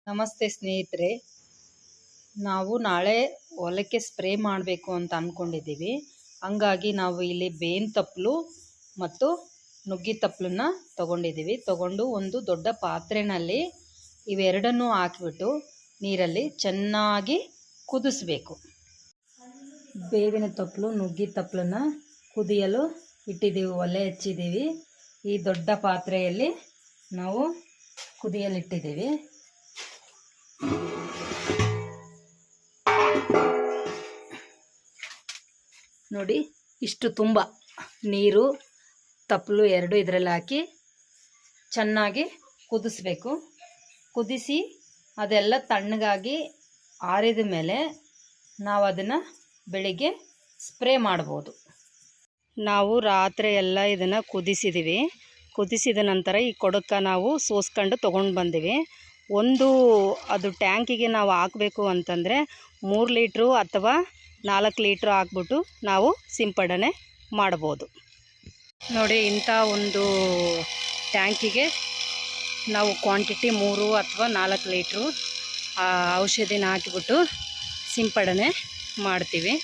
ನಮಸ್ತೆ ಸ್ನೇಹಿತರೆ, ನಾವು ನಾಳೆ ಹೊಲಕ್ಕೆ ಸ್ಪ್ರೇ ಮಾಡಬೇಕು ಅಂತ ಅಂದ್ಕೊಂಡಿದ್ದೀವಿ. ಹಂಗಾಗಿ ನಾವು ಇಲ್ಲಿ ಬೇವಿನ ತಪ್ಪಲು ಮತ್ತು ನುಗ್ಗಿ ತಪ್ಪಲನ್ನ ತಗೊಂಡು ಒಂದು ದೊಡ್ಡ ಪಾತ್ರೆಯಲ್ಲಿ ಇವೆರಡನ್ನೂ ಹಾಕಿಬಿಟ್ಟು ನೀರಲ್ಲಿ ಚೆನ್ನಾಗಿ ಕುದಿಸಬೇಕು. ಬೇವಿನ ತಪ್ಪಲು ನುಗ್ಗಿ ತಪ್ಪಲನ್ನ ಕುದಿಯಲು ಇಟ್ಟಿದ್ದೀವಿ, ಒಲೆ ಹಚ್ಚಿದ್ದೀವಿ. ಈ ದೊಡ್ಡ ಪಾತ್ರೆಯಲ್ಲಿ ನಾವು ಕುದಿಯಲಿಟ್ಟಿದ್ದೀವಿ. ನೋಡಿ, ಇಷ್ಟು ತುಂಬ ನೀರು ತಪ್ಪಲು ಎರಡು ಇದರಲ್ಲಿ ಹಾಕಿ ಚೆನ್ನಾಗಿ ಕುದಿಸ್ಬೇಕು. ಕುದಿಸಿ ಅದೆಲ್ಲ ತಣ್ಣಗಾಗಿ ಆರಿದ ಮೇಲೆ ನಾವು ಅದನ್ನು ಬೆಳಿಗ್ಗೆ ಸ್ಪ್ರೇ ಮಾಡ್ಬೋದು. ನಾವು ರಾತ್ರಿ ಎಲ್ಲ ಇದನ್ನು ಕುದಿಸಿದ್ದೀವಿ. ಕುದಿಸಿದ ನಂತರ ಈ ಕೊಡಕ್ಕೆ ನಾವು ಸೋಸ್ಕೊಂಡು ತೊಗೊಂಡು ಬಂದೀವಿ. ಅದು ಟ್ಯಾಂಕಿಗೆ ನಾವು ಹಾಕಬೇಕು ಅಂತಂದರೆ 3 ಲೀಟ್ರು ಅಥವಾ 4 ಲೀಟ್ರು ಹಾಕ್ಬಿಟ್ಟು ನಾವು ಸಿಂಪಡಣೆ ಮಾಡ್ಬೋದು. ನೋಡಿ, ಇಂಥ ಒಂದು ಟ್ಯಾಂಕಿಗೆ ನಾವು ಕ್ವಾಂಟಿಟಿ 3 ಅಥವಾ 4 ಲೀಟ್ರು ಔಷಧಿನ ಹಾಕಿಬಿಟ್ಟು ಸಿಂಪಡಣೆ ಮಾಡ್ತೀವಿ.